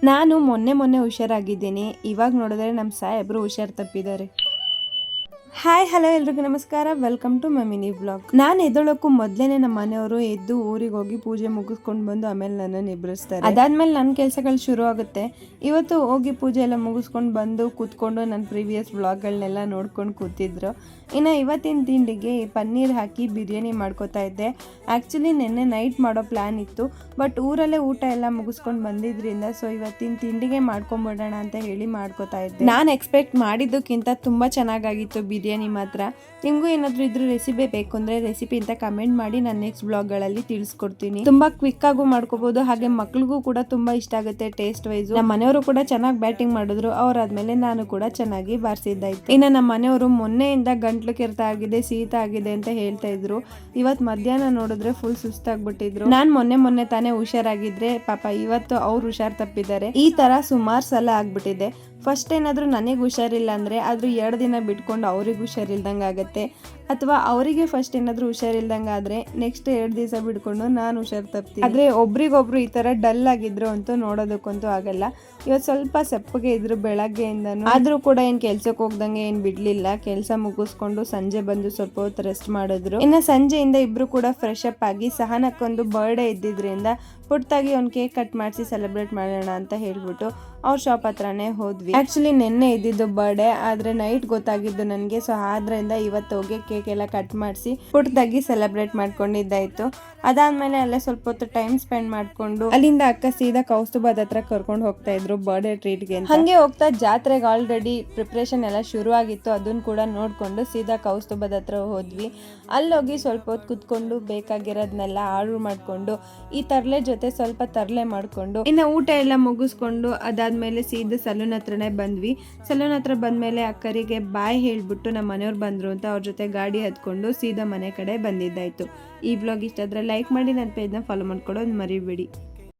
ನಾನು ಮೊನ್ನೆ ಹುಷಾರಾಗಿದ್ದೀನಿ. ಇವಾಗ ನೋಡಿದ್ರೆ ನಮ್ಮ ಸಾಹೇಬ್ರು ಹುಷಾರು ತಪ್ಪಿದ್ದಾರೆ. ಹಾಯ್ ಹಲೋ ಎಲ್ರಿಗೂ ನಮಸ್ಕಾರ, welcome to my mini vlog. ನಾನು ಎದ್ದೊಳಕ್ಕೂ ಮೊದಲೇನೆ ನಮ್ಮ ಮನೆಯವರು ಎದ್ದು ಊರಿಗೆ ಹೋಗಿ ಪೂಜೆ ಮುಗಿಸ್ಕೊಂಡು ಬಂದು ಆಮೇಲೆ ನನ್ನನ್ನು ಎಬ್ಬರಿಸ್ತಾರೆ. ಅದಾದ್ಮೇಲೆ ನನ್ನ ಕೆಲಸಗಳು ಶುರು ಆಗುತ್ತೆ. ಇವತ್ತು ಹೋಗಿ ಪೂಜೆ ಎಲ್ಲ ಮುಗಿಸ್ಕೊಂಡು ಬಂದು ಕೂತ್ಕೊಂಡು ನನ್ನ ಪ್ರೀವಿಯಸ್ ವ್ಲಾಗ್ಗಳನ್ನೆಲ್ಲ ನೋಡ್ಕೊಂಡು ಕೂತಿದ್ರು. ಇನ್ನು ಇವತ್ತಿನ ತಿಂಡಿಗೆ ಪನ್ನೀರ್ ಹಾಕಿ ಬಿರಿಯಾನಿ ಮಾಡ್ಕೋತಾ ಇದ್ದೆ. ಆ್ಯಕ್ಚುಲಿ ನೆನ್ನೆ ನೈಟ್ ಮಾಡೋ ಪ್ಲ್ಯಾನ್ ಇತ್ತು, ಬಟ್ ಊರಲ್ಲೇ ಊಟ ಎಲ್ಲ ಮುಗಿಸ್ಕೊಂಡು ಬಂದಿದ್ರಿಂದ ಸೊ ಇವತ್ತಿನ ತಿಂಡಿಗೆ ಮಾಡ್ಕೊಂಬಿಡೋಣ ಅಂತ ಹೇಳಿ ಮಾಡ್ಕೋತಾ ಇದ್ದೆ. ನಾನು ಎಕ್ಸ್ಪೆಕ್ಟ್ ಮಾಡಿದ್ದಕ್ಕಿಂತ ತುಂಬ ಚೆನ್ನಾಗಾಗಿತ್ತು ಬಿರಿಯಾನಿ ಮಾತ್ರ. ನಿಮಗೂ ಏನಾದರೂ ಇದ್ರ ರೆಸಿಪಿ ಬೇಕು ಅಂದರೆ ರೆಸಿಪಿ ಅಂತ ಕಮೆಂಟ್ ಮಾಡಿ, ನಾನು ನೆಕ್ಸ್ಟ್ ಬ್ಲಾಗ್ಗಳಲ್ಲಿ ತಿಳಿಸ್ಕೊಡ್ತೀನಿ. ತುಂಬ ಕ್ವಿಕ್ಕಾಗೂ ಮಾಡ್ಕೋಬೋದು, ಹಾಗೆ ಮಕ್ಳಿಗೂ ಕೂಡ ತುಂಬ ಇಷ್ಟ ಆಗುತ್ತೆ ಟೇಸ್ಟ್ ವೈಸು. ನಮ್ಮ ಮನೆಯವರು ಕೂಡ ಚೆನ್ನಾಗಿ ಬ್ಯಾಟಿಂಗ್ ಮಾಡಿದ್ರು, ಅವರಾದ್ಮೇಲೆ ನಾನು ಕೂಡ ಚೆನ್ನಾಗಿ ಬಾರಿಸಿದ್ದಾಯ್ತು. ಇನ್ನು ನಮ್ಮ ಮನೆಯವರು ಮೊನ್ನೆಯಿಂದ ಗಂಟ್ಲು ಕೆರೆತ ಆಗಿದೆ, ಶೀತ ಆಗಿದೆ ಅಂತ ಹೇಳ್ತಾ ಇದ್ರು. ಇವತ್ತು ಮಧ್ಯಾಹ್ನ ನೋಡಿದ್ರೆ ಫುಲ್ ಸುಸ್ತಾಗ್ಬಿಟ್ಟಿದ್ರು. ನಾನು ಮೊನ್ನೆ ತಾನೇ ಹುಷಾರಾಗಿದ್ರೆ, ಪಾಪ ಇವತ್ತು ಅವ್ರು ಹುಷಾರ್ ತಪ್ಪಿದ್ದಾರೆ. ಈ ತರ ಸುಮಾರು ಸಲ ಆಗ್ಬಿಟ್ಟಿದೆ. ಫಸ್ಟ್ ಏನಾದರೂ ನನಗೆ ಹುಷಾರಿಲ್ಲ ಅಂದರೆ ಆದರೂ 2 ದಿನ ಬಿಟ್ಕೊಂಡು ಅವ್ರಿಗೆ ಹುಷಾರಿಲ್ದಂಗೆ ಆಗುತ್ತೆ, ಅಥವಾ ಅವರಿಗೆ ಫಸ್ಟ್ ಏನಾದರೂ ಹುಷಾರಿಲ್ದಂಗೆ ಆದರೆ ನೆಕ್ಸ್ಟ್ 2 ದಿವಸ ಬಿಟ್ಕೊಂಡು ನಾನು ಹುಷಾರು ತಪ್ತೀನಿ. ಆದರೆ ಒಬ್ರಿಗೊಬ್ರು ಈ ಥರ ಡಲ್ ಆಗಿದ್ರು ಅಂತೂ ನೋಡೋದಕ್ಕಂತೂ ಆಗಲ್ಲ. ಇವತ್ತು ಸ್ವಲ್ಪ ಸಪ್ಪಗೆ ಇದ್ರು ಬೆಳಗ್ಗೆಯಿಂದನೂ, ಆದರೂ ಕೂಡ ಏನು ಕೆಲ್ಸಕ್ಕೆ ಹೋಗ್ದಂಗೆ ಏನು ಬಿಡಲಿಲ್ಲ. ಕೆಲಸ ಮುಗಿಸ್ಕೊಂಡು ಸಂಜೆ ಬಂದು ಸ್ವಲ್ಪ ಹೊತ್ತು ರೆಸ್ಟ್ ಮಾಡಿದ್ರು. ಇನ್ನು ಸಂಜೆಯಿಂದ ಇಬ್ಬರು ಕೂಡ ಫ್ರೆಶ್ ಅಪ್ ಆಗಿ, ಸಹನಕ್ಕೊಂದು ಬರ್ಡೇ ಇದ್ದಿದ್ರಿಂದ ಪುಟ್ಟದಾಗಿ ಒಂದು ಕೇಕ್ ಕಟ್ ಮಾಡಿಸಿ ಸೆಲೆಬ್ರೇಟ್ ಮಾಡೋಣ ಅಂತ ಹೇಳ್ಬಿಟ್ಟು ಅವ್ರ ಶಾಪ್ ಹತ್ರನೇ ಹೋದ್ವಿ. ಆ್ಯಕ್ಚುಲಿ ನೆನ್ನೆ ಇದ್ದಿದ್ದು ಬರ್ಡೇ, ಆದರೆ ನೈಟ್ ಗೊತ್ತಾಗಿದ್ದು ನನಗೆ. ಸೊ ಆದ್ರಿಂದ ಇವತ್ತು ಹೋಗಿ ಕೇಕ್ ಎಲ್ಲ ಕಟ್ ಮಾಡಿಸಿ ಪುಟ್ಟದಾಗಿ ಸೆಲೆಬ್ರೇಟ್ ಮಾಡ್ಕೊಂಡಿದ್ದಾಯ್ತು. ಅದಾದ್ಮೇಲೆ ಅಲ್ಲೇ ಸ್ವಲ್ಪ ಹೊತ್ತು ಟೈಮ್ ಸ್ಪೆಂಡ್ ಮಾಡ್ಕೊಂಡು ಅಲ್ಲಿಂದ ಅಕ್ಕ ಸೀದಾ ಕೌಸ್ತುಭದ ಹತ್ರ ಕರ್ಕೊಂಡು ಹೋಗ್ತಾ ಇದ್ರು ಬರ್ಡೇ ಟ್ರೀಟ್ಗೆ. ಹಂಗೆ ಹೋಗ್ತಾ ಜಾತ್ರೆಗೆ ಆಲ್ರೆಡಿ ಪ್ರಿಪ್ರೇಷನ್ ಎಲ್ಲ ಶುರು ಆಗಿತ್ತು, ಅದನ್ನ ಕೂಡ ನೋಡ್ಕೊಂಡು ಸೀದಾ ಕೌಸ್ತುಭದ ಹತ್ರ ಹೋದ್ವಿ. ಅಲ್ಲೋಗಿ ಸ್ವಲ್ಪ ಹೊತ್ತು ಕುತ್ಕೊಂಡು ಬೇಕಾಗಿರೋದನ್ನೆಲ್ಲ ಆರ್ಡರ್ ಮಾಡ್ಕೊಂಡು ಈ ತರ್ಲೆ ಜೊತೆ ಸ್ವಲ್ಪ ತರ್ಲೆ ಮಾಡ್ಕೊಂಡು ಇನ್ನು ಊಟ ಎಲ್ಲ ಮುಗಿಸ್ಕೊಂಡು ಅದಾದ್ಮೇಲೆ ಸೀದಾ ಸಲೂನ್ ಹತ್ರನೇ ಬಂದ್ವಿ. ಸಲೂನ್ ಹತ್ರ ಬಂದ್ಮೇಲೆ ಅಕ್ಕರಿಗೆ ಬಾಯ್ ಹೇಳ್ಬಿಟ್ಟು ನಮ್ಮ ಮನೆಯವ್ರು ಬಂದ್ರು ಅಂತ ಅವ್ರ ಜೊತೆ ಗಾಡಿ ಹತ್ಕೊಂಡು ಸೀದಾ ಮನೆ ಕಡೆ ಬಂದಿದ್ದಾಯ್ತು. ಈ ಬ್ಲಾಗ್ ಇಷ್ಟ ಆದ್ರೆ ಲೈಕ್ ಮಾಡಿ, ನನ್ನ ಪೇಜ್ನ ಫಾಲೋ ಮಾಡ್ಕೊಡೋದು ಮರಿಬೇಡಿ.